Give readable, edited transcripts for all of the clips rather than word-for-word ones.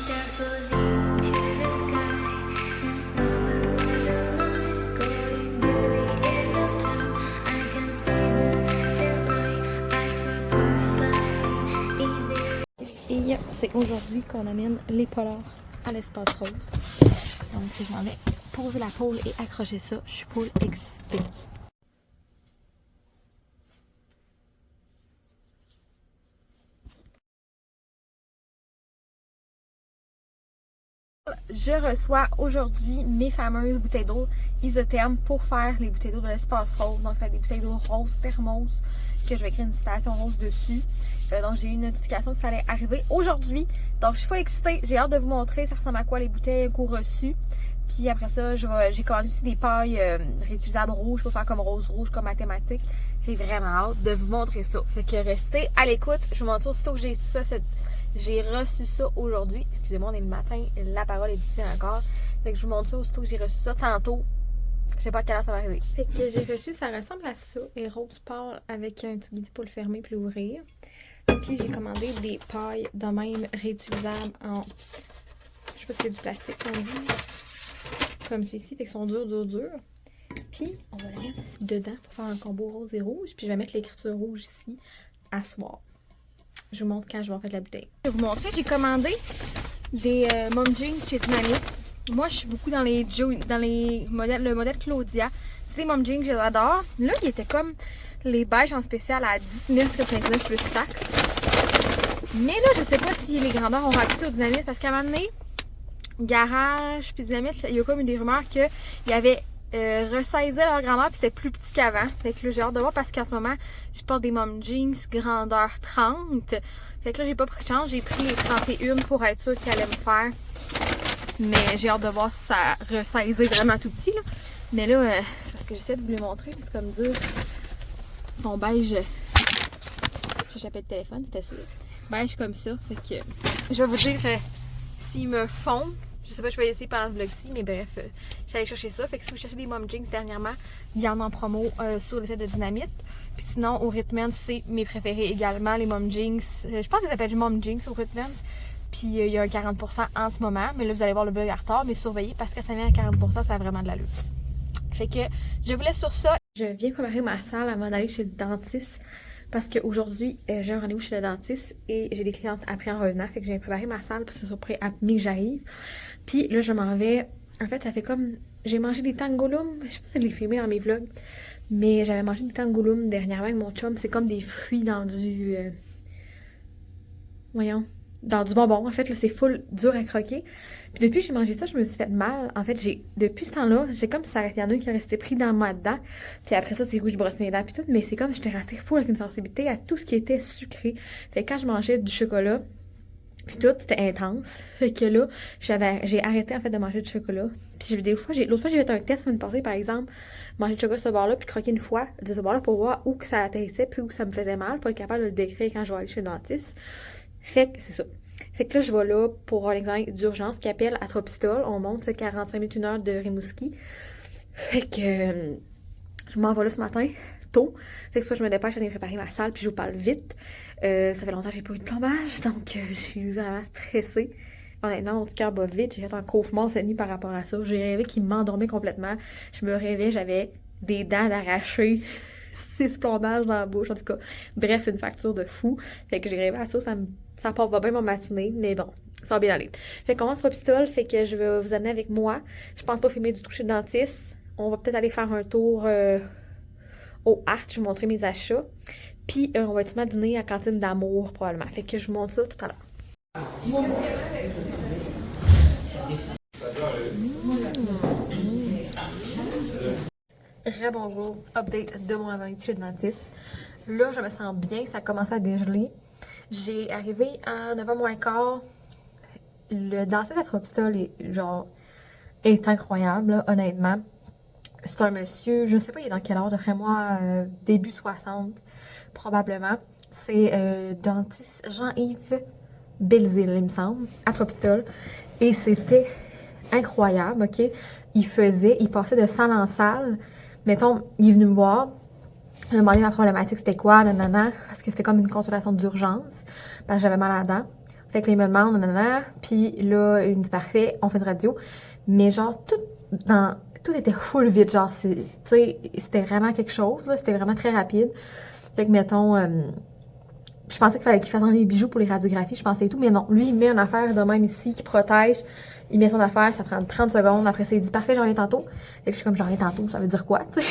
Et c'est aujourd'hui qu'on amène les polars à l'espace rose. Donc je m'en vais poser la pôle et accrocher ça. Je suis full excitée. Je reçois aujourd'hui mes fameuses bouteilles d'eau isothermes pour faire les bouteilles d'eau de l'espace rose. Donc, c'est des bouteilles d'eau rose thermos que je vais écrire une citation rose dessus. Donc, j'ai eu une notification que ça allait arriver aujourd'hui. Donc, je suis full excitée. J'ai hâte de vous montrer ça ressemble à quoi les bouteilles qu'on reçues. Puis après ça, j'ai commandé aussi des pailles réutilisables rouges pour faire comme rose rouge, comme mathématiques. J'ai vraiment hâte de vous montrer ça. Fait que restez à l'écoute. Je vous montre aussitôt que j'ai ça, j'ai reçu ça aujourd'hui. Excusez-moi, on est le matin, la parole est difficile encore. Fait que je vous montre ça aussitôt que j'ai reçu ça tantôt. Je sais pas à quelle heure ça va arriver. Fait que j'ai reçu, ça ressemble à ça. Et rose pâle avec un petit guide pour le fermer puis l'ouvrir. Puis j'ai commandé des pailles de même réutilisables en... Je sais pas si c'est du plastique qu'on dit. Comme celui-ci, fait qu'ils sont durs. Puis on va les mettre dedans pour faire un combo rose et rouge. Puis je vais mettre l'écriture rouge ici à soir. Je vous montre quand je vais en faire la bouteille. Je vais vous montrer, j'ai commandé des mom jeans chez Dynamite. Moi, je suis beaucoup dans le modèle Claudia. C'est des mom jeans que j'adore. Là, il était comme les beiges en spécial à 19,99 plus taxes. Mais là, je sais pas si les grandeurs ont raccourci au Dynamite parce qu'à un moment donné, Garage puis Dynamite, il y a comme eu des rumeurs qu'il y avait ressaisir leur grandeur puis c'était plus petit qu'avant. Fait que là j'ai hâte de voir parce qu'en ce moment je porte des mom jeans grandeur 30. Fait que là j'ai pas pris de chance, j'ai pris les 31 pour être sûr qu'elle allait me faire. Mais j'ai hâte de voir si ça ressaisir vraiment tout petit là. Mais là, parce que j'essaie de vous les montrer, c'est comme dur. Ils sont beige. J'appelle le téléphone, c'était sûr. Beige comme ça. Fait que je vais vous dire s'ils me font. Je sais pas, je vais essayer pendant ce vlog-ci, mais bref, je suis allée chercher ça. Fait que si vous cherchez des mom jeans dernièrement, il y en a en promo sur le site de Dynamite. Puis sinon, au Ritmans, c'est mes préférés également, les mom jeans. Je pense qu'ils s'appellent mom jeans au Ritmans. Puis il y a un 40% en ce moment. Mais là, vous allez voir le vlog en retard, mais surveillez parce que ça vient à 40%, ça a vraiment de l'allure. Fait que je vous laisse sur ça. Je viens préparer ma salle avant d'aller chez le dentiste. Parce qu'aujourd'hui, j'ai un rendez-vous chez le dentiste et j'ai des clientes après en revenant. Fait que j'ai préparé ma salle parce que ce soit prêt à mi que j'arrive. Puis là, je m'en vais. En fait, ça fait comme. J'ai mangé des tangoloum. Je sais pas si je l'ai filmé dans mes vlogs. Mais j'avais mangé des tangoloum dernièrement avec mon chum. C'est comme des fruits dans du. Voyons. Dans du bonbon. En fait, là, c'est full dur à croquer. Puis depuis que j'ai mangé ça, je me suis fait mal. En fait, depuis ce temps-là, j'ai comme si ça restait, il y en a une qui restait pris dans moi dedans. Puis après ça, c'est où je brosse mes dents puis tout. Mais c'est comme si j'étais restée full avec une sensibilité à tout ce qui était sucré. Fait que quand je mangeais du chocolat, puis tout, c'était intense. Fait que là, j'ai arrêté en fait de manger du chocolat. Puis l'autre fois, j'ai fait un test semaine passée, par exemple, manger du chocolat sur ce bord-là, puis croquer une fois de ce bord-là pour voir où que ça atterrissait, puis où ça me faisait mal, pour être capable de le décrire quand je vais aller chez le dentiste. Fait que c'est ça. Fait que là, je vais là pour un examen d'urgence qui appelle Atropistol. On monte, c'est 45 minutes, 1 heure de Rimouski. Fait que je m'en vais là ce matin, tôt. Fait que ça, je me dépêche d'aller préparer ma salle, puis je vous parle vite. Ça fait longtemps que j'ai pas eu de plombage, donc je suis vraiment stressée. Honnêtement, mon petit cœur bat vite. J'ai fait un cauchemar cette nuit par rapport à ça. J'ai rêvé qu'il m'endormait complètement. Je me rêvais, j'avais des dents d'arracher. 6 plombages dans la bouche, en tout cas. Bref, une facture de fou. Fait que j'ai rêvé à ça, ça part pas bien mon matinée, mais bon, ça va bien aller. Fait qu'on va faire pistole, fait que je vais vous amener avec moi. Je pense pas filmer du tout chez le dentiste. On va peut-être aller faire un tour au Art, je vais vous montrer mes achats. Puis on va être dîner à la cantine d'amour, probablement. Fait que je vous montre ça tout à l'heure. Rebonjour, update de mon avant-midi chez le dentiste. Là, je me sens bien, ça commence à dégeler. J'ai arrivé à 9h moins quart. Le dentiste à Tropistol est incroyable, là, honnêtement. C'est un monsieur, je sais pas il est dans quel âge, d'après moi, début 60, probablement. C'est dentiste Jean-Yves Belzile, il me semble, à Tropistol. Et c'était incroyable, ok? Il passait de salle en salle. Mettons, il est venu me voir. Il m'a demandé ma problématique c'était quoi, nanana, parce que c'était comme une consultation d'urgence, parce que j'avais mal à la dent. Fait que là, il me demande, nanana, puis là, il me dit parfait, on fait de radio. Mais genre, tout était full vite, genre, tu sais, c'était vraiment quelque chose, là, c'était vraiment très rapide. Fait que, mettons, je pensais qu'il fallait qu'il fasse dans les bijoux pour les radiographies, je pensais et tout, mais non, lui, il met une affaire de même ici qui protège, il met son affaire, ça prend 30 secondes, après ça, il dit parfait, j'en reviens tantôt. Fait que je suis comme, j'en reviens tantôt, ça veut dire quoi, tu sais?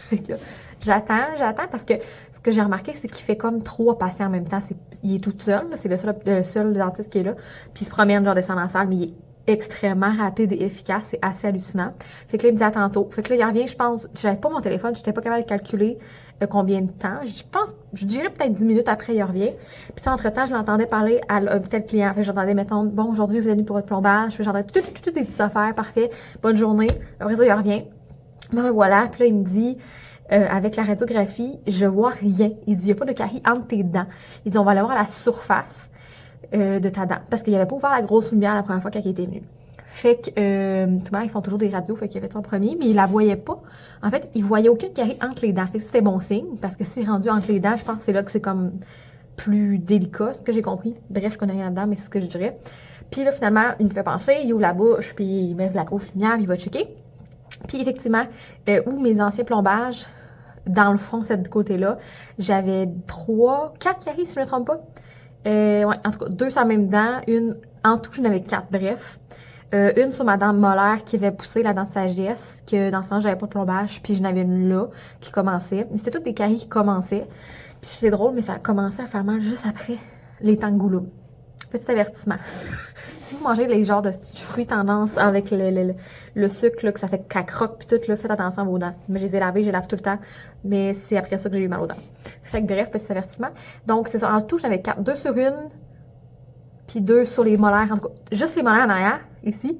Fait que là, j'attends, parce que ce que j'ai remarqué, c'est qu'il fait comme 3 patients en même temps, il est tout seul, c'est le seul dentiste qui est là, puis il se promène, genre, descend dans la salle, mais il est extrêmement rapide et efficace, c'est assez hallucinant. Fait que là, il me dit à tantôt. Fait que là, il revient, je pense, j'avais pas mon téléphone, j'étais pas capable de calculer combien de temps. Je dirais peut-être 10 minutes après, il revient. Puis ça, entre-temps, je l'entendais parler à un tel client. Fait que j'entendais, mettons, bon, aujourd'hui, vous êtes venu pour votre plombage. Puis j'entendais toutes des petites affaires, parfait, bonne journée. Après ça, il revient. Ben voilà, puis là, il me dit, avec la radiographie, je vois rien. Il dit, il n'y a pas de carie entre tes dents. Il dit, on va aller voir à la surface de ta dent. Parce qu'il avait pas ouvert la grosse lumière la première fois quand il était venu. Fait que, tout le monde, ils font toujours des radios, fait qu'il avait fait son premier, mais il la voyait pas. En fait, il voyait aucune carie entre les dents. Fait que c'était bon signe, parce que si c'est rendu entre les dents, je pense que c'est là que c'est comme plus délicat, ce que j'ai compris. Bref, je connais rien là-dedans, mais c'est ce que je dirais. Puis là, finalement, il me fait pencher, il ouvre la bouche, puis il met la grosse lumière, il va checker. Puis effectivement, où mes anciens plombages, dans le fond, cette côté-là, j'avais 4 caries, si je ne me trompe pas. Ouais, en tout cas, 2 sur la même dent, une, en tout, j'en avais 4, bref. Une sur ma dent molaire qui avait poussé la dent de sagesse, que dans ce sens, j'avais pas de plombage, puis j'en avais une là, qui commençait. Mais c'était toutes des caries qui commençaient. Puis c'est drôle, mais ça a commencé à faire mal juste après les tangouloum. Petit avertissement. Si vous mangez les genres de fruits tendance avec le sucre, là, que ça fait qu'à croque puis tout, là, faites attention à vos dents. Mais je les ai lavées, je les lave tout le temps. Mais c'est après ça que j'ai eu mal aux dents. Fait que bref, petit avertissement. Donc c'est ça. En tout, j'avais 4. 2 sur une, puis 2 sur les molaires. En tout cas, juste les molaires en arrière, ici.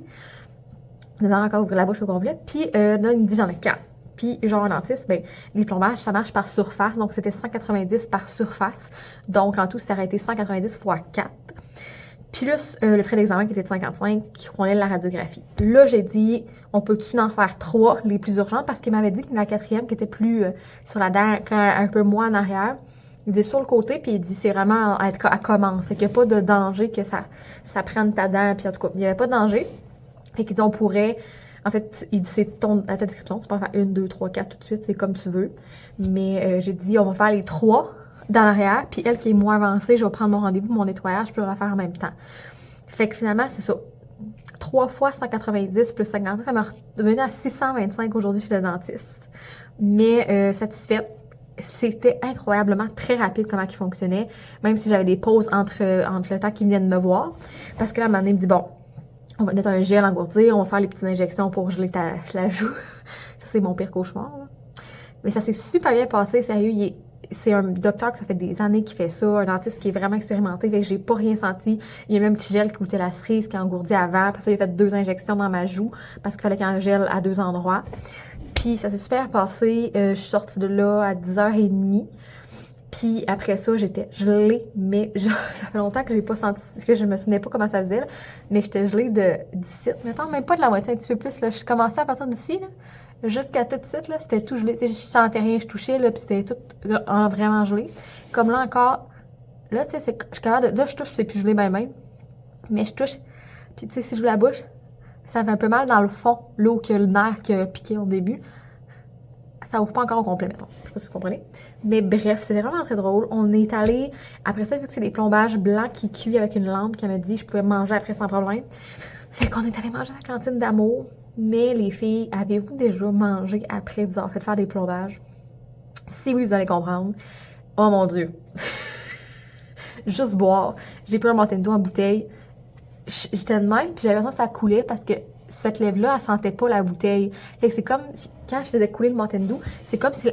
Vous avez encore ouvrir la bouche au complet. Puis là, il me dit j'en ai 4. Puis, genre, un dentiste, ben, les plombages, ça marche par surface. Donc, c'était 190 par surface. Donc, en tout, ça aurait été 190 fois 4. Plus le frais d'examen qui était de 55, qui prenait la radiographie. Là, j'ai dit, on peut-tu en faire 3, les plus urgentes, parce qu'il m'avait dit que la 4e, qui était plus sur la dent, un peu moins en arrière, il dit sur le côté, puis il dit, c'est vraiment à commence. Fait qu'il n'y a pas de danger que ça prenne ta dent, puis en tout cas, il n'y avait pas de danger. Fait qu'il dit, on pourrait, en fait, il dit, c'est à ta description, tu peux en faire 1, 2, 3, 4 tout de suite, c'est comme tu veux. Mais j'ai dit, on va faire les 3 dans l'arrière, puis elle qui est moins avancée, je vais prendre mon rendez-vous, mon nettoyage, puis on va la faire en même temps. Fait que finalement, c'est ça. 3 fois 190 plus 50, ça m'a revenu à 625 aujourd'hui chez le dentiste. Mais satisfaite. C'était incroyablement très rapide comment il fonctionnait, même si j'avais des pauses entre le temps qu'il venait de me voir. Parce que là, à un moment donné, il me dit, bon, on va mettre un gel engourdi, on va faire les petites injections pour geler la joue. Ça, c'est mon pire cauchemar, là. Mais ça s'est super bien passé, sérieux, c'est un docteur que ça fait des années qu'il fait ça, un dentiste qui est vraiment expérimenté, fait que j'ai pas rien senti. Il y a même un petit gel qui goûtait la cerise, qui a engourdi avant. Après ça, il a fait 2 injections dans ma joue, parce qu'il fallait qu'il y ait un gel à 2 endroits. Puis ça s'est super passé, je suis sortie de là à 10h30. Puis après ça, j'étais gelée, mais genre, ça fait longtemps que j'ai pas senti, que je me souvenais pas comment ça faisait, là, mais j'étais gelée d'ici, mettons, même pas de la moitié, un petit peu plus, là. Je commençais à partir d'ici, là. Jusqu'à tout de suite, là, c'était tout gelé. Tu sais, je sentais rien, je touchais, là, puis c'était tout vraiment gelé. Comme là encore, là, tu sais, je suis capable de, là, je touche, c'est plus gelé même. Mais je touche, puis tu sais, si je joue la bouche, ça fait un peu mal dans le fond, là où que le nerf qui a piqué au début. Ça ouvre pas encore au complet, mettons. Je sais pas si vous comprenez. Mais bref, c'était vraiment très drôle. On est allé, après ça, vu que c'est des plombages blancs qui cuisent avec une lampe, qui m'a dit que je pouvais manger après sans problème. Fait qu'on est allé manger à la cantine d'amour. Mais les filles, avez-vous déjà mangé après vous avoir fait faire des plombages? Si oui, vous allez comprendre. Oh mon Dieu! Juste boire. J'ai pris un Mountain Dew en bouteille. J'étais de même, puis j'avais l'impression que ça coulait parce que cette lèvre-là, elle sentait pas la bouteille. Fait que c'est comme, quand je faisais couler le Mountain Dew, c'est comme si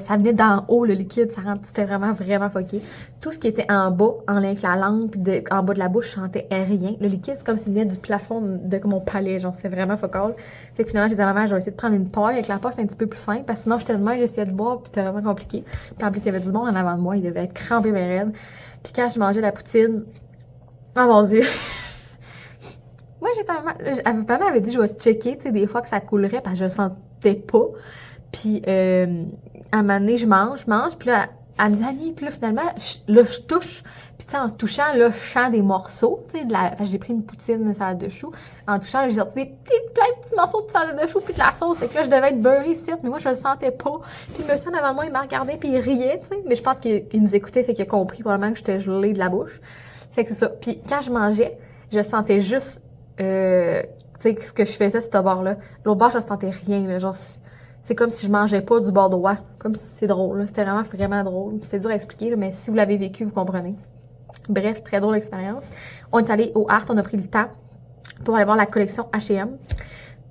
ça venait d'en haut, le liquide, c'était vraiment, vraiment foqué. Tout ce qui était en bas, en lien avec la lampe, en bas de la bouche, je sentais rien. Le liquide, c'est comme s'il venait du plafond de mon palais, genre, c'était vraiment focal. Fait que finalement, j'ai dit à ma mère, je vais essayer de prendre une paille. Avec la paille, c'est un petit peu plus simple, parce que sinon, j'étais de même, j'essayais de boire, puis c'était vraiment compliqué. Puis en plus, il y avait du monde en avant de moi, il devait être crampé, mais raide. Puis quand je mangeais la poutine, oh mon Dieu! Moi, ma mère avait dit, je vais checker, tu sais, des fois que ça coulerait, parce que je le sentais pas. Puis, à un moment donné, je mange, puis là, elle me dit Annie, puis là finalement, je touche, puis tu sais, en touchant, là, je sens des morceaux, tu sais, j'ai pris une poutine salade de choux, en touchant, j'ai sorti plein de petits morceaux de salade de choux, puis de la sauce, fait que là, je devais être beurrée ici, mais moi, je le sentais pas, puis le monsieur en avant de moi, il m'a regardé, puis il riait, tu sais, mais je pense qu'il nous écoutait, fait qu'il a compris probablement que j'étais gelée de la bouche, fait que c'est ça, puis quand je mangeais, je sentais juste, tu sais, ce que je faisais, ce bord-là, l'autre bord, je sentais rien, là, genre, c'est comme si je mangeais pas du bord droit. Comme si c'est drôle. C'était vraiment drôle. C'était dur à expliquer, là, mais si vous l'avez vécu, vous comprenez. Bref, très drôle expérience. On est allé au Art, on a pris le temps pour aller voir la collection H&M.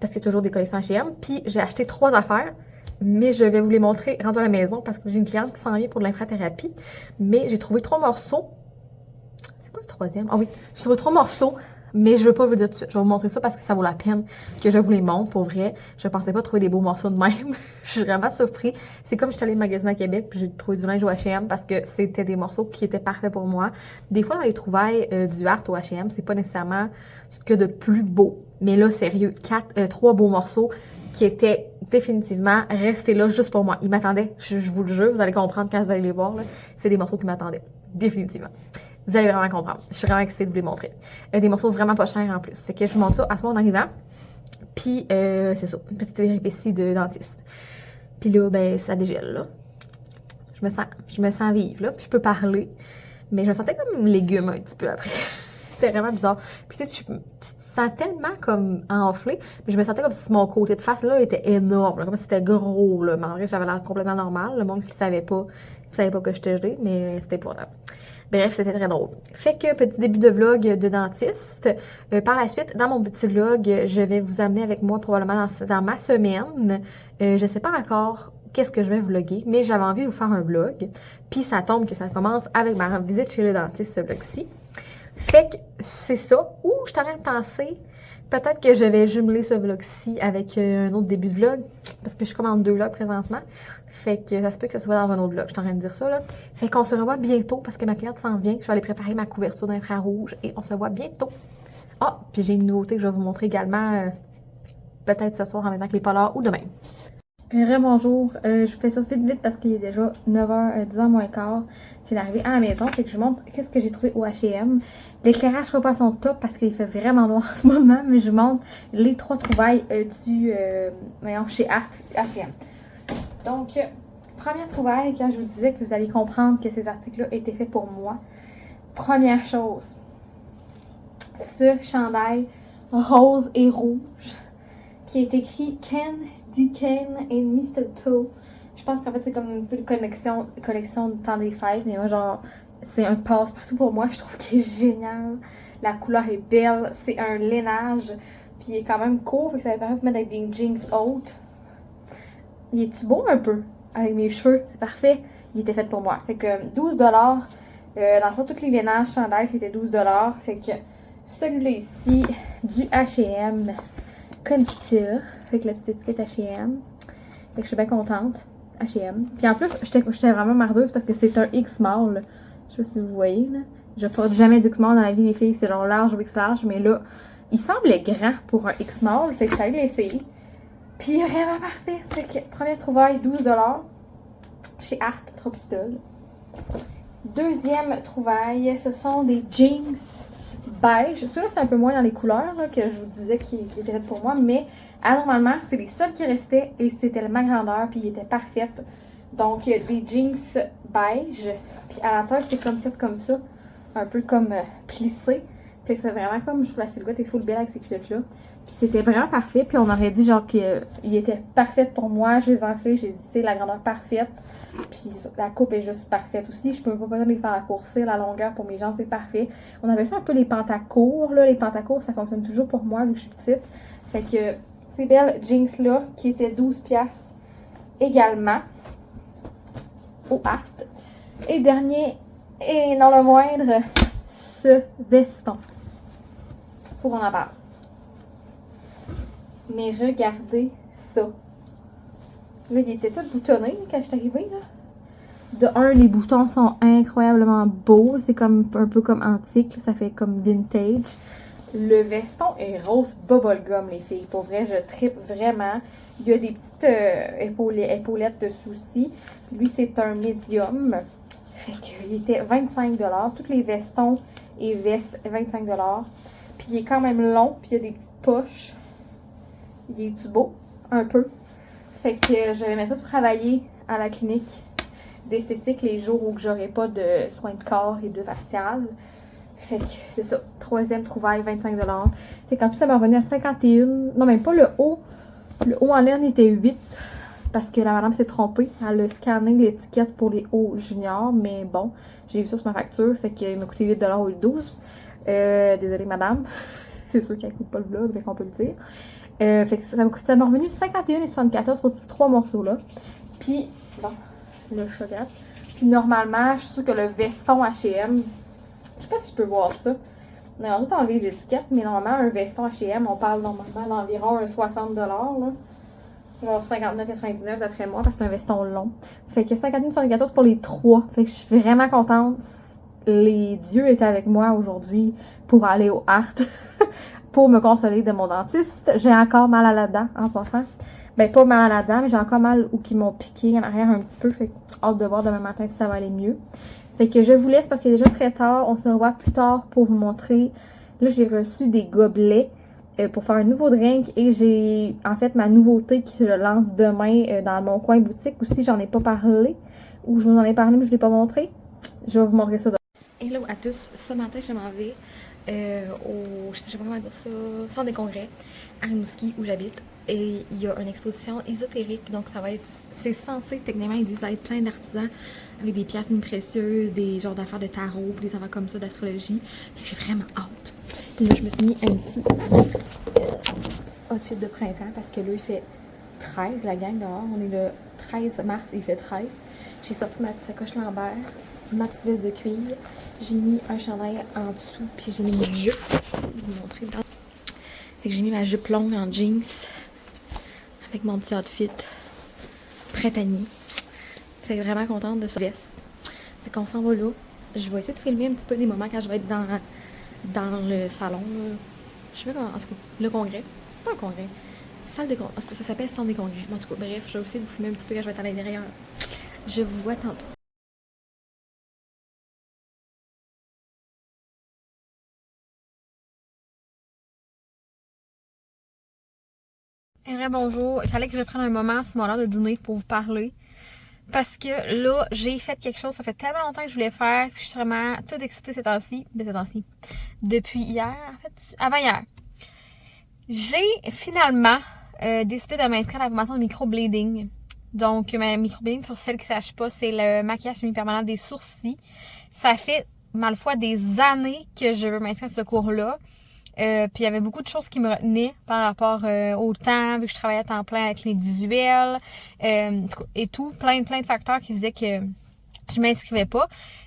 Parce qu'il y a toujours des collections H&M. Puis j'ai acheté 3 affaires. Mais je vais vous les montrer rendu à la maison parce que j'ai une cliente qui s'en vient pour de l'infrathérapie. Mais j'ai trouvé 3 morceaux. C'est quoi le troisième? Ah oui, j'ai trouvé 3 morceaux. Mais je veux pas vous dire tout de suite. Je vais vous montrer ça parce que ça vaut la peine que je vous les montre, pour vrai. Je pensais pas trouver des beaux morceaux de même. Je suis vraiment surpris. C'est comme je suis allée magasiner à Québec puis j'ai trouvé du linge au H&M parce que c'était des morceaux qui étaient parfaits pour moi. Des fois, dans les trouvailles du Art au H&M, c'est pas nécessairement ce que de plus beau. Mais là, sérieux, 3 beaux morceaux qui étaient définitivement restés là juste pour moi. Ils m'attendaient. Je vous le jure, vous allez comprendre quand vous allez les voir. C'est des morceaux qui m'attendaient. Définitivement. Vous allez vraiment comprendre. Je suis vraiment excitée de vous les montrer. Des morceaux vraiment pas chers en plus. Fait que je vous montre ça à ce moment en arrivant. Puis, c'est ça. Une petite péripétie de dentiste. Puis là, ben, ça dégèle, là. Je me sens vive, là. Puis je peux parler. Mais je me sentais comme légume un petit peu après. C'était vraiment bizarre. Puis tu sais, je me sens tellement comme enflée. Mais je me sentais comme si mon côté de face, là, était énorme. Là, comme si c'était gros, là. Mais en vrai, j'avais l'air complètement normal. Le monde qui ne savait pas que j'étais gelée. Mais c'était pas grave. Bref, c'était très drôle. Fait que petit début de vlog de dentiste. Par la suite, dans mon petit vlog, je vais vous amener avec moi probablement dans ma semaine. Je sais pas encore qu'est-ce que je vais vlogger, mais j'avais envie de vous faire un vlog. Puis ça tombe que ça commence avec ma visite chez le dentiste, ce vlog-ci. Fait que c'est ça. Ou je suis en train de penser, peut-être que je vais jumeler ce vlog-ci avec un autre début de vlog. Parce que je suis comme en 2 vlogs présentement. Fait que ça se peut que ce soit dans un autre vlog, je suis en train de dire ça là. Fait qu'on se revoit bientôt parce que ma cliente s'en vient. Je vais aller préparer ma couverture d'infrarouge et on se voit bientôt. Ah, puis j'ai une nouveauté que je vais vous montrer également peut-être ce soir en même temps que les polars ou demain. Bonjour, je fais ça vite parce qu'il est déjà 9h, 10h moins quart. Je viens d'arriver à la maison, fait que je vous montre qu'est-ce que j'ai trouvé au H&M. L'éclairage ne pas son top parce qu'il fait vraiment noir en ce moment, mais je vous montre les 3 trouvailles chez Art H&M. Donc, première trouvaille, quand je vous disais que vous allez comprendre que ces articles-là étaient faits pour moi. Première chose, ce chandail rose et rouge qui est écrit Candy Cane and Mr. Toe. Je pense qu'en fait, c'est comme un peu une collection de temps des fêtes, mais moi, genre, c'est un passe-partout pour moi. Je trouve qu'il est génial. La couleur est belle. C'est un lainage, puis il est quand même court, fait que ça va permettre de mettre avec des jeans hautes. Il est-tu beau un peu? Avec mes cheveux, c'est parfait. Il était fait pour moi. Fait que 12$. Dans le fond, tous les lainages chandails, c'était 12$. Fait que celui-là ici, du H&M Conditeur. Fait que la petite étiquette H&M. Fait que je suis bien contente. H&M. Puis en plus, j'étais vraiment mardeuse parce que c'est un X-Mall. Je sais pas si vous voyez, là. Je porte jamais d'X-Mall dans la vie, les filles. C'est genre large ou X-large. Mais là, il semblait grand pour un X-Mall. Fait que je suis allée l'essayer. Puis vraiment parfait. Fait que première trouvaille, 12$ chez Art Tropistol. Deuxième trouvaille, ce sont des jeans beige. Ceux-là, c'est un peu moins dans les couleurs là, que je vous disais qui étaient faites pour moi, mais anormalement, c'est les seuls qui restaient et c'était ma grandeur, puis ils étaient parfaits. Donc, des jeans beige, puis à la tête, c'est comme fait comme ça, un peu comme plissé. Fait que c'est vraiment comme, je trouve la silhouette est full belle avec ces culottes-là. Puis c'était vraiment parfait, puis on aurait dit genre qu'il était parfait pour moi. Je les ai enflés, j'ai dit c'est la grandeur parfaite. Puis la coupe est juste parfaite aussi. Je peux pas les faire raccourcir, la longueur pour mes jambes, c'est parfait. On avait ça un peu les pantacours, là. Les pantacours, ça fonctionne toujours pour moi vu que je suis petite. Fait que ces belles jeans-là, qui étaient 12$ également, au Art. Et dernier, et non le moindre, ce veston. Faut qu'on en parle. Mais regardez ça. Là, il était tout boutonné quand je suis arrivée, là. De un, les boutons sont incroyablement beaux. C'est comme un peu comme antique. Là. Ça fait comme vintage. Le veston est rose bubblegum, les filles. Pour vrai, je trippe vraiment. Il y a des petites épaulettes dessus aussi. Lui, c'est un médium. Fait qu'il était 25 $. Tous les vestons et vestes, 25 $. Puis il est quand même long. Puis il y a des petites poches. Il est-tu beau? Un peu. Fait que je vais mettre ça pour travailler à la clinique d'esthétique les jours où j'aurai pas de soins de corps et de facial. Fait que c'est ça. Troisième trouvaille, 25 $. Fait qu'en plus, ça m'a revenu à 51. Non, même pas le haut. Le haut en laine était 8. Parce que la madame s'est trompée. Elle a scanné l'étiquette pour les hauts juniors. Mais bon, j'ai vu ça sur ma facture. Fait qu'il m'a coûté 8 $ au lieu de 12. Désolée, madame. C'est sûr qu'elle coûte pas le vlog, mais qu'on peut le dire. Fait que ça m'a revenu 51 et 74 pour ces 3 morceaux-là. Puis, bon, le chocolat. Puis normalement, je suis sûre que le veston H&M, je sais pas si je peux voir ça. On a tout enlevé les étiquettes, mais normalement, un veston H&M, on parle normalement d'environ un 60 $, là. Genre 59,99 d'après moi, parce que c'est un veston long. Fait que 51,74 pour les 3. Fait que je suis vraiment contente. Les dieux étaient avec moi aujourd'hui pour aller au Art. Pour me consoler de mon dentiste. J'ai encore mal à la dent en passant. Ben, pas mal à la dent, mais j'ai encore mal où qui m'ont piqué en arrière un petit peu. Fait que hâte de voir demain matin si ça va aller mieux. Fait que je vous laisse parce qu'il est déjà très tard. On se revoit plus tard pour vous montrer. Là, j'ai reçu des gobelets pour faire un nouveau drink. Et j'ai en fait ma nouveauté qui se lance demain dans mon coin boutique. Aussi, j'en ai pas parlé. Ou je vous en ai parlé, mais je ne l'ai pas montré. Je vais vous montrer ça demain. Hello à tous. Ce matin, je m'en vais je sais pas comment dire ça, centre des congrès à Rimouski où j'habite, et il y a une exposition ésotérique, donc c'est censé, techniquement, ils disent être plein d'artisans avec des pièces précieuses, des genres d'affaires de tarot, des affaires comme ça, d'astrologie. J'ai vraiment hâte. Et là, je me suis mis un petit outfit de printemps parce que là, il fait 13, la gang dehors. On est le 13 mars et il fait 13. J'ai sorti ma petite sacoche Lambert, ma petite veste de cuir. J'ai mis un chandail en dessous, puis j'ai mis une jupe. Je vais vous montrer. Fait que j'ai mis ma jupe longue en jeans avec mon petit outfit printanier. Fait que vraiment contente de ce veste. Fait qu'on s'en va là. Je vais essayer de filmer un petit peu des moments quand je vais être dans le salon. Je sais pas comment, en tout cas, le congrès. Pas un congrès. Salle de congrès. En tout cas, ça s'appelle centre des congrès. En tout cas, bref, je vais aussi vous filmer un petit peu quand je vais être à l'intérieur. Je vous vois tantôt. Bonjour, il fallait que je prenne un moment à ce moment-là de dîner pour vous parler. Parce que là, j'ai fait quelque chose, ça fait tellement longtemps que je voulais faire, que je suis vraiment toute excitée ces temps-ci. Depuis hier, en fait, avant hier. J'ai finalement décidé de m'inscrire à la formation de microblading. Donc, ma microblading, pour celles qui ne sachent pas, c'est le maquillage semi-permanent des sourcils. Ça fait, malfois, des années que je veux m'inscrire à ce cours-là. Puis il y avait beaucoup de choses qui me retenaient par rapport au temps, vu que je travaillais à temps plein à la clinique visuelle et tout, plein de facteurs qui faisaient que je m'inscrivais pas.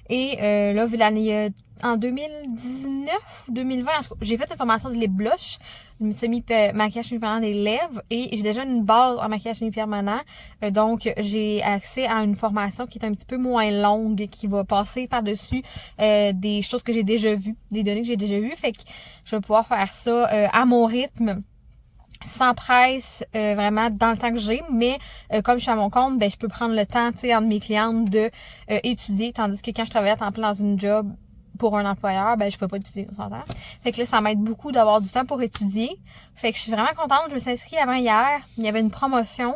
Et là, vu l'année en 2019 ou 2020, en tout cas, j'ai fait une formation de lip blush, maquillage semi-permanent des lèvres, et j'ai déjà une base en maquillage semi-permanent. Donc, j'ai accès à une formation qui est un petit peu moins longue, qui va passer par-dessus des choses que j'ai déjà vues, des données que j'ai déjà vues. Fait que je vais pouvoir faire ça à mon rythme, sans presse, vraiment dans le temps que j'ai, mais comme je suis à mon compte, ben je peux prendre le temps, tu sais, entre mes clientes de étudier, tandis que quand je travaillais à temps plein dans une job pour un employeur, ben je peux pas étudier, on s'entend. Fait que là, ça m'aide beaucoup d'avoir du temps pour étudier. Fait que je suis vraiment contente. Je me suis inscrite avant hier. Il y avait une promotion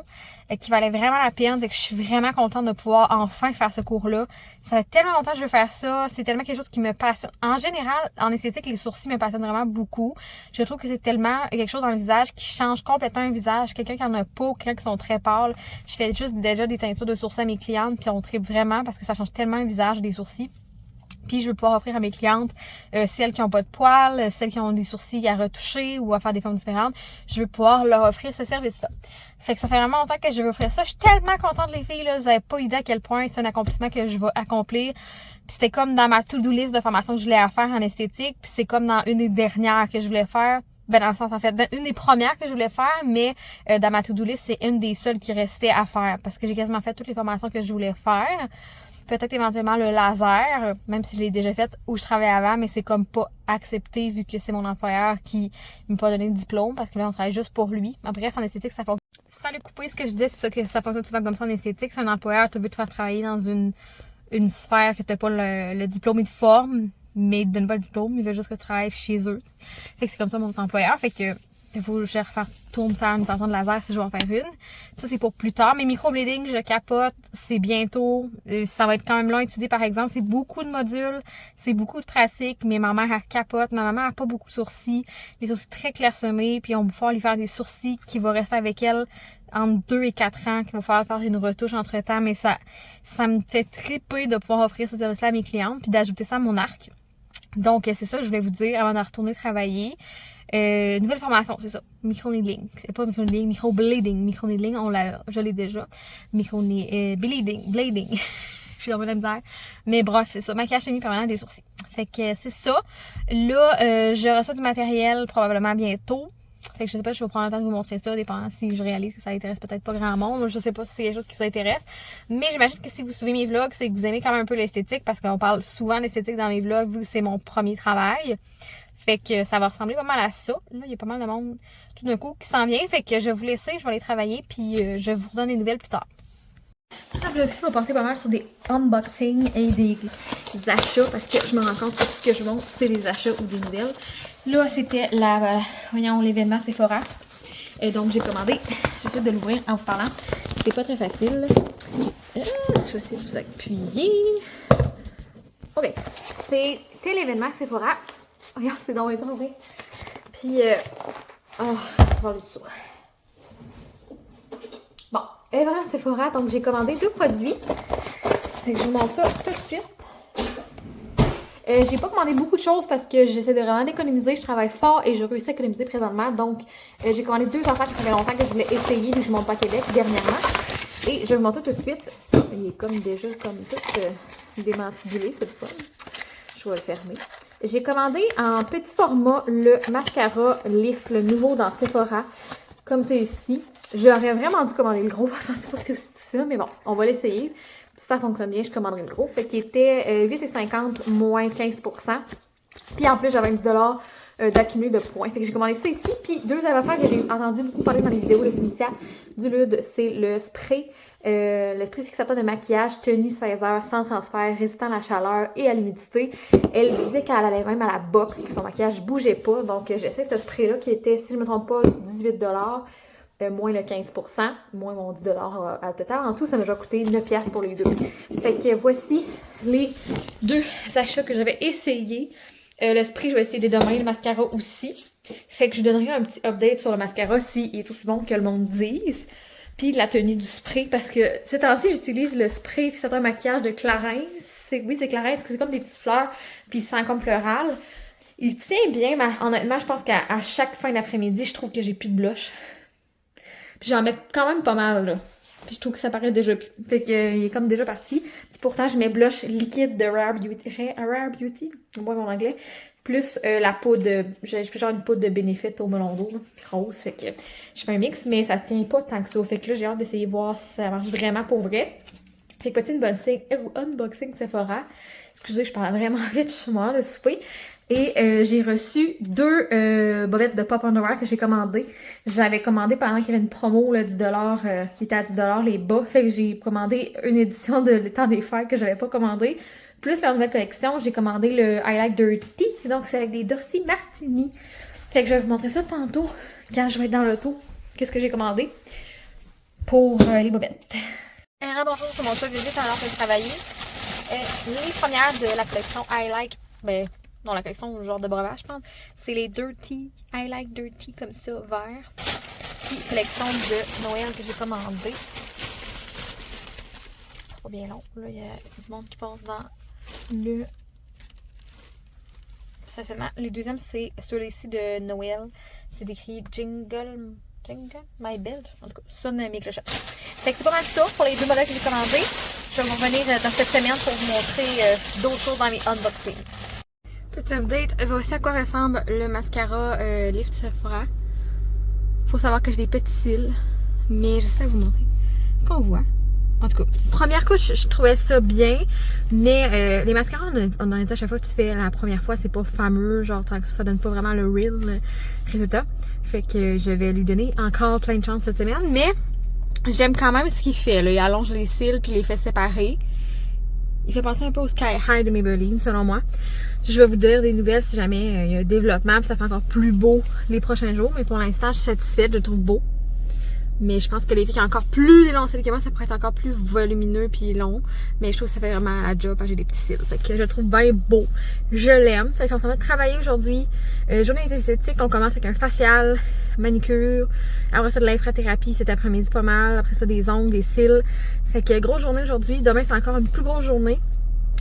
qui valait vraiment la peine. Fait que je suis vraiment contente de pouvoir enfin faire ce cours-là. Ça fait tellement longtemps que je veux faire ça. C'est tellement quelque chose qui me passionne. En général, en esthétique, les sourcils me passionnent vraiment beaucoup. Je trouve que c'est tellement quelque chose dans le visage qui change complètement un visage. Quelqu'un qui en a pas, quelqu'un qui sont très pâles. Je fais juste déjà des teintures de sourcils à mes clientes, puis on tripe vraiment parce que ça change tellement un visage des sourcils. Puis je veux pouvoir offrir à mes clientes, celles qui ont pas de poils, celles qui ont des sourcils à retoucher ou à faire des formes différentes, je veux pouvoir leur offrir ce service-là. Fait que ça fait vraiment longtemps que je veux offrir ça. Je suis tellement contente, les filles, là, vous avez pas idée à quel point c'est un accomplissement que je vais accomplir. Puis c'était comme dans ma to-do list de formation que je voulais faire en esthétique, puis c'est comme dans une des dernières que je voulais faire. Ben dans le sens, en fait, une des premières que je voulais faire, mais dans ma to-do list, c'est une des seules qui restait à faire, parce que j'ai quasiment fait toutes les formations que je voulais faire. peut-être éventuellement le laser, même si je l'ai déjà fait où je travaillais avant, mais c'est comme pas accepté vu que c'est mon employeur qui m'a pas donné de diplôme parce que là on travaille juste pour lui. En bref, en esthétique, ça fonctionne. Sans le couper, ce que je disais, c'est ça que ça fonctionne souvent comme ça en esthétique. C'est un employeur qui veut te faire travailler dans une sphère que t'as pas le diplôme et de forme, mais il te donne pas le diplôme, il veut juste que tu travailles chez eux. Fait que c'est comme ça mon employeur. Fait que il faut que je faire une façon de laser si je vais en faire une. Ça, c'est pour plus tard. Mais microblading, je capote. C'est bientôt. Ça va être quand même long à étudier, par exemple. C'est beaucoup de modules. C'est beaucoup de pratiques. Mais ma mère, elle capote. Ma maman a pas beaucoup de sourcils. Les sourcils très clairsemés. Puis on va pouvoir lui faire des sourcils qui vont rester avec elle entre 2 et 4 ans. Qu'il va falloir faire une retouche entre temps. Mais ça me fait triper de pouvoir offrir ce service-là à mes clientes. Puis d'ajouter ça à mon arc. Donc, c'est ça que je voulais vous dire avant de retourner travailler. Nouvelle formation, c'est ça. Micro-needling. C'est pas micro-needling, micro-blading. Micro-needling, je l'ai déjà. Blading. Je suis dans la misère. Mais bref, c'est ça. Maquillage semi-permanent des sourcils. Fait que c'est ça. Là, je reçois du matériel probablement bientôt. Fait que je sais pas si je vais prendre le temps de vous montrer ça, dépendant si je réalise que ça intéresse peut-être pas grand monde. Je sais pas si c'est quelque chose qui vous intéresse. Mais j'imagine que si vous suivez mes vlogs, c'est que vous aimez quand même un peu l'esthétique parce qu'on parle souvent d'esthétique dans mes vlogs vu que c'est mon premier travail. Fait que ça va ressembler pas mal à ça. Là, il y a pas mal de monde tout d'un coup qui s'en vient. Fait que je vais vous laisser, je vais aller travailler puis je vous redonne des nouvelles plus tard. Tout ça, vlog ici va porter pas mal sur des unboxings et des achats parce que je me rends compte que tout ce que je montre, c'est des achats ou des nouvelles. Là, c'était l'événement Sephora. Et donc, j'ai commandé. J'essaie de l'ouvrir en vous parlant. C'est pas très facile. Je vais essayer de vous appuyer. OK. C'était l'événement Sephora. Regarde, c'est dans le temps, oui. Puis, on va le dessous. Bon, et voilà Sephora. Donc, j'ai commandé 2 produits. Fait que je vous montre ça tout de suite. J'ai pas commandé beaucoup de choses parce que j'essaie de vraiment d'économiser. Je travaille fort et je réussis à économiser présentement. Donc, j'ai commandé 2 affaires qui ça fait longtemps que je voulais essayer vu que je monte pas à Québec dernièrement. Et je vais vous montrer tout de suite. Il est comme déjà comme tout démantibulé, c'est le fun. Je vais le fermer. J'ai commandé en petit format le mascara Lift, le nouveau dans Sephora. Comme c'est ici. J'aurais vraiment dû commander le gros. Je pensais pas que c'était aussi petit ça, mais bon, on va l'essayer. Si ça fonctionne bien, je commanderai le gros. Fait qu'il était 8,50 moins 15%. Puis en plus, j'avais 10 $ d'accumulé de points. Fait que j'ai commandé ça ici. Puis deuxième affaire que j'ai entendu beaucoup parler dans les vidéos de Cynthia du Lude, c'est le spray. Le spray fixateur de maquillage tenu 16 heures sans transfert, résistant à la chaleur et à l'humidité. Elle disait qu'elle allait même à la boxe, que son maquillage bougeait pas. Donc j'essaie ce spray-là qui était, si je ne me trompe pas, 18 $. Moins le 15%, moins mon 10 $ à total. En tout, ça m'a déjà coûté 9 $ pour les deux. Fait que voici les 2 achats que j'avais essayés. Le spray, je vais essayer dès demain, le mascara aussi. Fait que je donnerai un petit update sur le mascara s'il est aussi bon que le monde dise. Puis la tenue du spray, parce que ces temps-ci, j'utilise le spray fixateur maquillage de Clarins. Oui, c'est Clarins, c'est comme des petites fleurs, puis il sent comme floral. Il tient bien, mais honnêtement, je pense qu'à chaque fin d'après-midi, je trouve que j'ai plus de blush. Puis j'en mets quand même pas mal, là. Puis je trouve que ça paraît déjà plus. Fait qu'il est comme déjà parti. Puis pourtant, je mets blush liquide de Rare Beauty. Moi, mon anglais. Plus la poudre j'ai genre une poudre de Benefit au melon d'eau, rose. Fait que je fais un mix, mais ça tient pas tant que ça. Fait que là, j'ai hâte d'essayer de voir si ça marche vraiment pour vrai. Fait que petit unboxing Sephora. Excusez, je parle vraiment vite, je suis morte de souper. Et j'ai reçu 2 bobettes de Pop Underwear que j'ai commandées. J'avais commandé pendant qu'il y avait une promo là, 10 $, qui était à 10 $ les bas. Fait que j'ai commandé une édition de l'étang des fêtes que j'avais pas commandé. Plus la nouvelle collection, j'ai commandé le I Like Dirty. Donc c'est avec des Dirty Martini. Fait que je vais vous montrer ça tantôt quand je vais être dans l'auto. Qu'est-ce que j'ai commandé pour les bobettes. Bonjour, c'est mon choix de visite alors que je travaillais. Les premières de la collection I Like, dans la collection genre de breuvage, je pense. C'est les Dirty, I Like Dirty, comme ça, vert. Puis, collection de Noël que j'ai commandé. Pas bien long. Là, il y a du monde qui passe dans le stationnement. Les deuxièmes, c'est ceux-ci de Noël. C'est écrit Jingle My Bell. En tout cas, sonne mes clochettes. Fait que c'est pas mal ça pour les 2 modèles que j'ai commandés. Je vais vous revenir dans cette semaine pour vous montrer d'autres choses dans mes unboxings. Petit update, voici à quoi ressemble le mascara Lift Sephora. Faut savoir que j'ai des petits cils, mais j'essaie de vous montrer. Qu'on voit. En tout cas, première couche, je trouvais ça bien, mais les mascaras, on a dit à chaque fois que tu fais la première fois, c'est pas fameux, genre tant que ça donne pas vraiment le real résultat. Fait que je vais lui donner encore plein de chance cette semaine, mais j'aime quand même ce qu'il fait, là. Il allonge les cils puis les fait séparer. Il fait penser un peu au Sky High de Maybelline, selon moi. Je vais vous dire des nouvelles si jamais il y a un développement, puis ça fait encore plus beau les prochains jours, mais pour l'instant, je suis satisfaite, je le trouve beau. Mais je pense que les filles qui ont encore plus élancé que moi, ça pourrait être encore plus volumineux puis long. Mais je trouve que ça fait vraiment la job parce que j'ai des petits cils. Fait que je le trouve bien beau. Je l'aime. Fait qu'on s'en va travailler aujourd'hui. Journée esthétique, on commence avec un facial, manicure. Après ça, de l'infrathérapie cet après-midi pas mal. Après ça, des ongles, des cils. Fait que grosse journée aujourd'hui. Demain, c'est encore une plus grosse journée.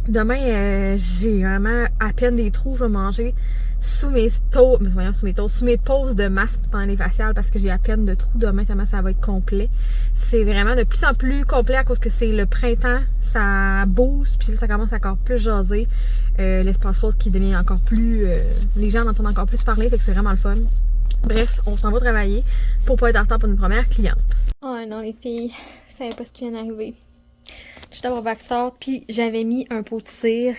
Demain, j'ai vraiment à peine des trous. Je vais manger sous mes pauses de masque pendant les faciales parce que j'ai à peine de trous. Demain, tellement ça va être complet. C'est vraiment de plus en plus complet à cause que c'est le printemps. Ça booste, puis ça commence encore plus jaser. L'espace rose qui devient encore plus... les gens en entendent encore plus parler, fait que c'est vraiment le fun. Bref, on s'en va travailler pour pas être en retard pour une première cliente. Oh non, les filles, vous savez pas ce qui vient d'arriver. Je suis d'abord backstage, puis j'avais mis un pot de cire.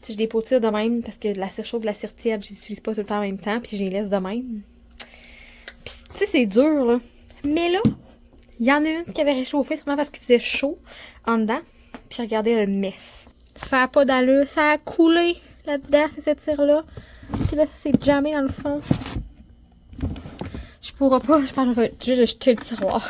Tu sais, j'ai des pots de cire de même parce que la cire chaude, la cire tiède, je les utilise pas tout le temps en même temps, puis je les laisse de même. Puis, tu sais, c'est dur, là. Mais là, il y en a une qui avait réchauffé, sûrement parce qu'il faisait chaud en dedans. Puis regardez le mess. Ça a pas d'allure, ça a coulé là-dedans, c'est cette cire-là. Puis là, ça s'est jammé dans le fond. Je pourrais pas, je pense que je vais juste jeter le tiroir.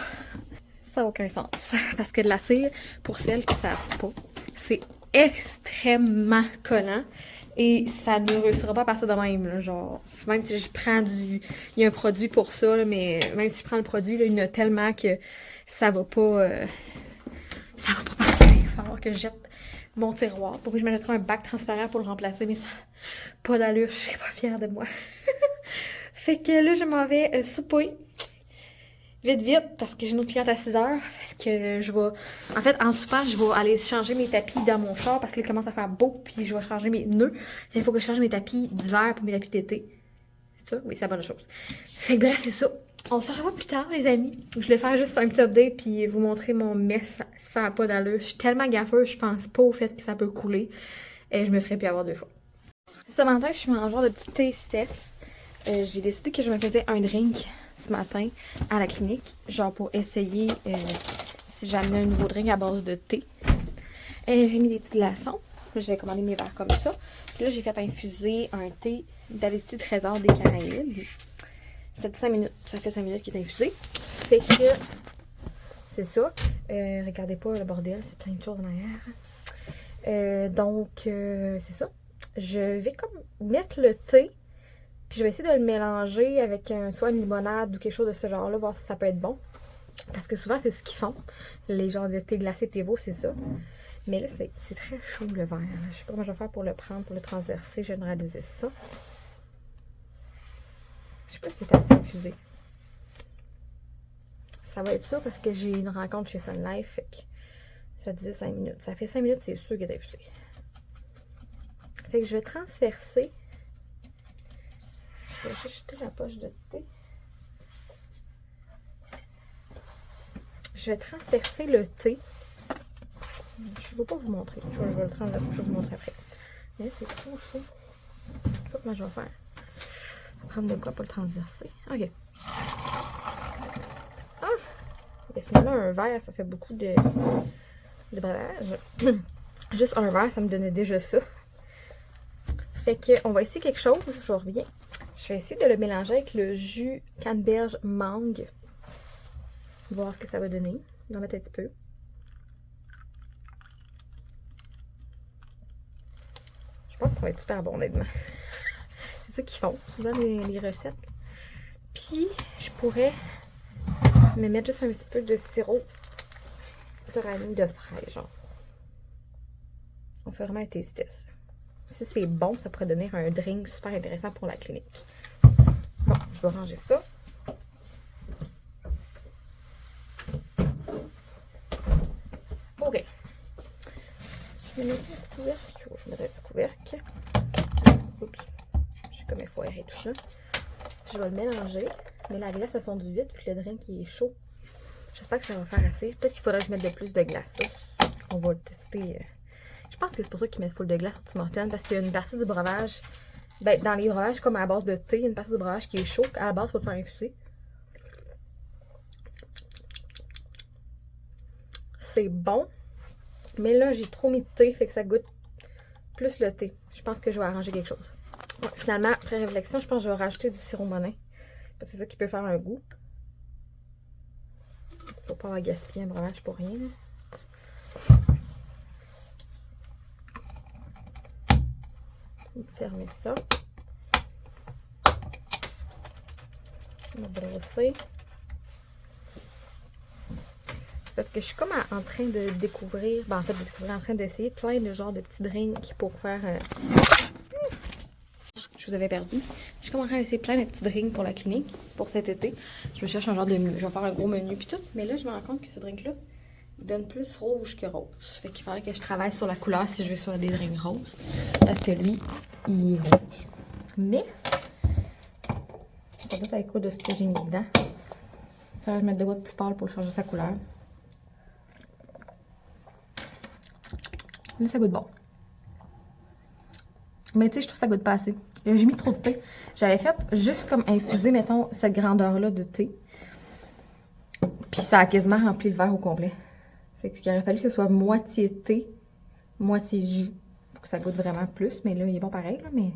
Ça n'a aucun sens. Parce que de la cire, pour celles qui ne savent pas, c'est extrêmement collant. Et ça ne réussira pas à partir de même. Là, genre, même si je prends du... Il y a un produit pour ça, là, mais même si je prends le produit, là, il y en a tellement que ça va pas... ça va pas partir. Il va falloir que je jette mon tiroir. Pourquoi je m'achèterai un bac transparent pour le remplacer, mais ça pas d'allure. Je suis pas fière de moi. Fait que là, je m'en vais souper. Vite, parce que j'ai une autre cliente à 6h. Fait que je vais... En fait, en soupant, je vais aller changer mes tapis dans mon char parce qu'il commence à faire beau. Puis je vais changer mes nœuds. Il faut que je change mes tapis d'hiver pour mes tapis d'été. C'est ça? Oui, c'est la bonne chose. Fait que bref, c'est ça. On se revoit plus tard, les amis. Je vais faire juste un petit update puis vous montrer mon mess. Ça n'a pas d'allure. Je suis tellement gaffeuse, je pense pas au fait que ça peut couler. Et je me ferais plus avoir 2 fois. Ce matin, je suis en genre de petit taste. J'ai décidé que je me faisais un drink ce matin à la clinique, genre pour essayer si j'amenais un nouveau drink à base de thé. J'ai mis des petits glaçons. Là, je vais commander mes verres comme ça. Puis là, j'ai fait infuser un thé d'Avesti Trésor des Caraïbes. Ça fait 5 minutes. Ça fait 5 minutes qu'il est infusé. Fait que c'est ça. Regardez pas le bordel, c'est plein de choses en arrière. Donc, c'est ça. Je vais comme mettre le thé. Puis je vais essayer de le mélanger avec soit une limonade ou quelque chose de ce genre-là, voir si ça peut être bon. Parce que souvent, c'est ce qu'ils font. Les genres de thé glacé Tevo, c'est ça. Mais là, c'est très chaud le verre. Je sais pas comment je vais faire pour le prendre, pour le transverser, généraliser ça. Je sais pas si c'est assez infusé. Ça va être ça parce que j'ai une rencontre chez Sun Life. Fait que ça disait 5 minutes. Ça fait 5 minutes, c'est sûr qu'il est infusé. Fait que je vais transverser. Je vais juste jeter la poche de thé. Je vais transverser le thé. Je ne vais pas vous montrer. Je vais le transverser, je vais vous montrer après. Mais c'est trop chaud. C'est ça que moi je vais faire. Je vais prendre de quoi pour le transverser. Ok. Ah! Et finalement, un verre, ça fait beaucoup de breuvage. Juste un verre, ça me donnait déjà ça. Fait qu'on va essayer quelque chose. Je reviens. Je vais essayer de le mélanger avec le jus canneberge mangue. Voir ce que ça va donner. On va mettre un petit peu. Je pense que ça va être super bon, honnêtement. C'est ça qu'ils font, souvent les recettes. Puis, je pourrais me mettre juste un petit peu de sirop de vanille de fraise, genre. On fait vraiment un taste test. Si c'est bon, ça pourrait donner un drink super intéressant pour la clinique. Bon, je vais ranger ça. OK. Je vais mettre un petit couvercle. Je vais mettre un petit couvercle. Oups. J'ai comme effoiré tout ça. Je vais le mélanger. Mais la glace a fondu vite puis le drink il est chaud. J'espère que ça va faire assez. Peut-être qu'il faudrait que je mette de plus de glace. On va le tester. Je pense que c'est pour ça qu'ils mettent full de glace au Tim Hortons, parce qu'il y a une partie du breuvage. Ben, dans les breuvages, comme à la base de thé, il y a une partie du breuvage qui est chaud, à la base, pour le faire infuser. C'est bon. Mais là, j'ai trop mis de thé, fait que ça goûte plus le thé. Je pense que je vais arranger quelque chose. Ouais, finalement, après réflexion, je pense que je vais rajouter du sirop monin. Parce que c'est ça qui peut faire un goût. Faut pas avoir gaspillé un breuvage pour rien. Fermer ça. On va brosser. C'est parce que je suis comme en train de découvrir, ben en fait de découvrir, en train d'essayer plein de genres de petits drinks pour faire... Je vous avais perdu. Je suis comme en train d'essayer plein de petits drinks pour la clinique, pour cet été. Je me cherche un genre de... Je vais faire un gros menu puis tout. Mais là, je me rends compte que ce drink-là donne plus rouge que rose. Fait qu'il fallait que je travaille sur la couleur si je vais sur des drinks roses. Parce que lui, il est rouge. Mais... ça doit être quoi de ce que j'ai mis dedans. Il faudrait que je mette de quoi de plus pâle pour changer sa couleur. Mais ça goûte bon. Mais tu sais, je trouve que ça goûte pas assez. J'ai mis trop de thé. J'avais fait juste comme infuser, mettons, cette grandeur-là de thé. Puis ça a quasiment rempli le verre au complet. Fait que qu'il aurait fallu que ce soit moitié thé, moitié jus. Pour que ça goûte vraiment plus. Mais là, il est bon pareil, là, mais...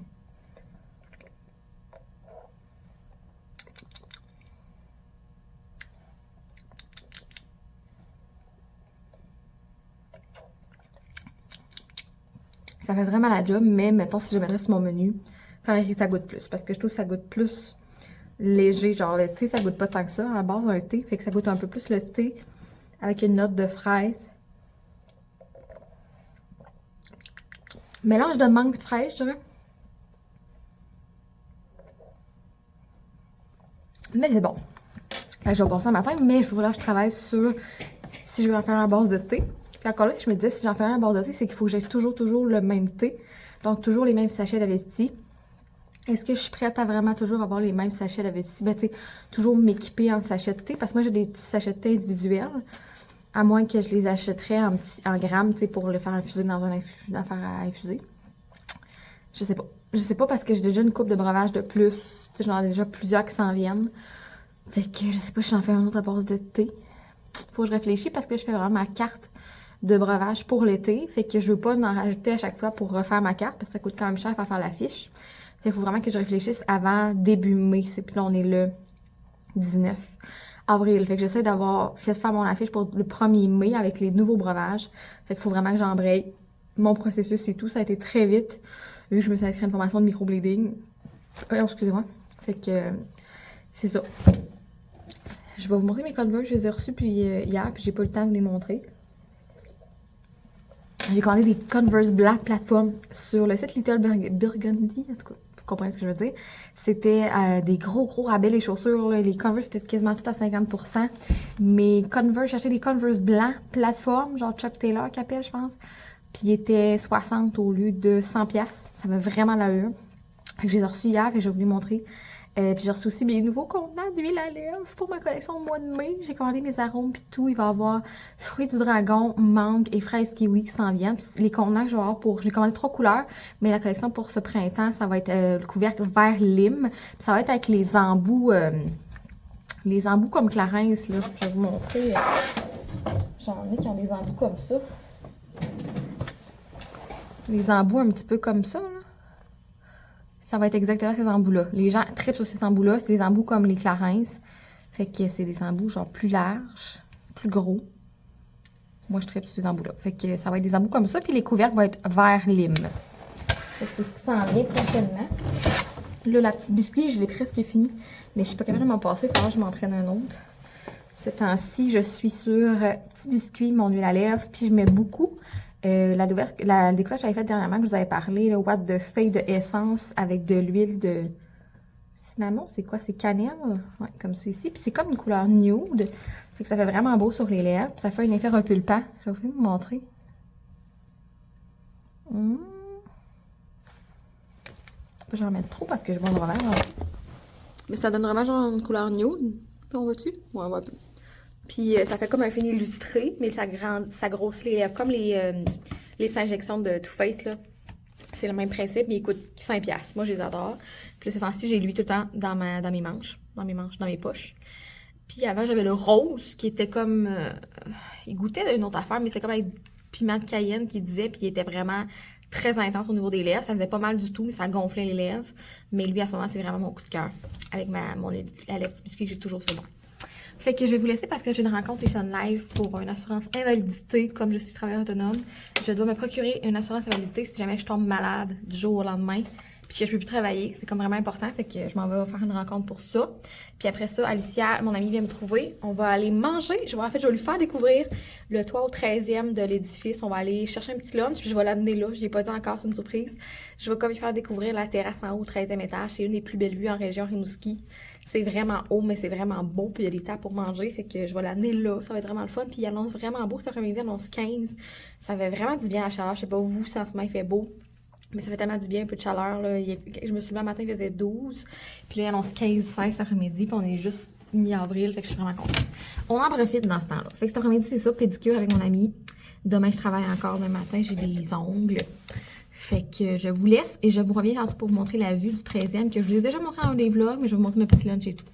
ça fait vraiment la job, mais mettons si je mettrais sur mon menu, il faudrait que ça goûte plus. Parce que je trouve que ça goûte plus léger. Genre le thé, ça goûte pas tant que ça. À la base, un thé, fait que ça goûte un peu plus le thé avec une note de fraise. Mélange de mangue de fraise, je dirais. Mais c'est bon. Je vais boire ça le matin, mais il faudra que je travaille sur si je vais en faire à base de thé. Puis encore là, je me disais, si j'en fais un à base de thé, c'est qu'il faut que j'ai toujours le même thé. Donc, toujours les mêmes sachets d'Avesti. Est-ce que je suis prête à vraiment toujours avoir les mêmes sachets d'Avesti? Ben, tu sais, toujours m'équiper en sachets de thé. Parce que moi, j'ai des petits sachets de thé individuels. À moins que je les achèterais en grammes, tu sais, pour les faire infuser dans un affaire à infuser. Je sais pas. Je sais pas parce que j'ai déjà une coupe de breuvage de plus. Tu sais, j'en ai déjà plusieurs qui s'en viennent. Fait que je sais pas si j'en fais un autre à base de thé. Faut que je réfléchisse parce que je fais vraiment ma carte de breuvage pour l'été. Fait que je veux pas en rajouter à chaque fois pour refaire ma carte parce que ça coûte quand même cher à faire la fiche. Fait qu'il faut vraiment que je réfléchisse avant début mai. Puis là, on est le 19 avril. Fait que j'essaie d'avoir fait faire mon affiche pour le 1er mai avec les nouveaux breuvages. Fait qu'il faut vraiment que j'embraye mon processus et tout. Ça a été très vite. Vu que je me suis inscrite à une formation de microblading. Excusez-moi. Fait que c'est ça. Je vais vous montrer mes Converse. Je les ai reçus hier, puis j'ai pas eu le temps de vous les montrer. J'ai commandé des Converse blancs plateforme sur le site Little Burgundy. En tout cas, vous comprenez ce que je veux dire. C'était des gros rabais, les chaussures. Là. Les Converse étaient quasiment tout à 50%. Mais Converse, j'ai acheté des Converse blancs plateforme, genre Chuck Taylor qui appelle, je pense. Puis ils étaient 60 au lieu de 100$. Ça m'a vraiment l'allure. Fait que je les ai reçus hier et je vais vous les montrer. Puis j'ai reçu aussi mes nouveaux contenants d'huile à lèvres pour ma collection au mois de mai. J'ai commandé mes arômes puis tout. Il va y avoir fruits du dragon, mangue et fraises kiwi qui s'en viennent. Puis les contenants que je vais avoir pour... J'ai commandé 3 couleurs, mais la collection pour ce printemps, ça va être le couvercle vert lime. Puis ça va être avec les embouts comme Clarence, là. Je vais vous montrer. J'en ai qui ont des embouts comme ça. Les embouts un petit peu comme ça, là. Ça va être exactement ces embouts-là. Les gens trippent sur ces embouts-là. C'est des embouts comme les Clarence. Fait que c'est des embouts genre plus larges, plus gros. Moi, je trippe sur ces embouts-là. Fait que ça va être des embouts comme ça. Puis les couvercles vont être vert lime. Fait que c'est ce qui s'en vient prochainement. Là, la petite biscuit, je l'ai presque fini. Mais je suis pas capable de m'en passer. Il faudra que je m'en prenne un autre. Ce temps-ci, je suis sur petit biscuit, mon huile à lèvres. Puis je mets beaucoup. La découverte que j'avais faite dernièrement, que je vous avais parlé, le What de feuille de essence avec de l'huile de cinnamon. C'est quoi? C'est cannelle? Ouais, comme ça ici. Puis c'est comme une couleur nude. Fait que ça fait vraiment beau sur les lèvres. Puis ça fait un effet repulpant. Je vais vous montrer. Faut pas que j'en mette trop parce que je vois le revers. Mais ça donne vraiment genre une couleur nude. Puis on voit dessus? Ouais, on voit plus. Puis ça fait comme un fini illustré, mais ça grossit les lèvres, comme les injections de Too Faced, là. C'est le même principe, mais il coûte 5$. Moi, je les adore. Puis là, ce temps-ci, j'ai lui tout le temps dans mes manches, dans mes poches. Puis avant, j'avais le rose, qui était comme... il goûtait d'une autre affaire, mais c'est comme avec piment de Cayenne qui disait, puis il était vraiment très intense au niveau des lèvres. Ça faisait pas mal du tout, mais ça gonflait les lèvres. Mais lui, à ce moment, c'est vraiment mon coup de cœur. Avec la petite biscuit que j'ai toujours sur moi. Fait que je vais vous laisser parce que j'ai une rencontre ici en live pour une assurance invalidité. Comme je suis travailleur autonome, je dois me procurer une assurance invalidité si jamais je tombe malade du jour au lendemain. Puis que je peux plus travailler. C'est comme vraiment important. Fait que je m'en vais faire une rencontre pour ça. Puis après ça, Alicia, mon amie, vient me trouver. On va aller manger. Je vais lui faire découvrir le toit au 13e de l'édifice. On va aller chercher un petit lunch. Puis je vais l'amener là. Je l'ai pas dit encore, c'est une surprise. Je vais comme lui faire découvrir la terrasse en haut au 13e étage. C'est une des plus belles vues en région Rimouski. C'est vraiment haut, mais c'est vraiment beau. Puis il y a des tables pour manger. Fait que je vais l'amener là. Ça va être vraiment le fun. Puis il annonce vraiment beau cet après-midi. Il annonce 15. Ça fait vraiment du bien la chaleur. Je sais pas vous si en ce moment il fait beau. Mais ça fait tellement du bien, un peu de chaleur, là. Je me suis levée le matin, il faisait 12. Puis là, il annonce 15, 16 cet après-midi. Puis on est juste mi-avril, fait que je suis vraiment contente. On en profite dans ce temps-là. Fait que cet après-midi, c'est ça, pédicure avec mon ami. Demain, je travaille encore demain matin, j'ai des ongles. Fait que je vous laisse et je vous reviens tantôt pour vous montrer la vue du 13e que je vous ai déjà montré dans des vlogs, mais je vais vous montrer mon petit lunch et tout.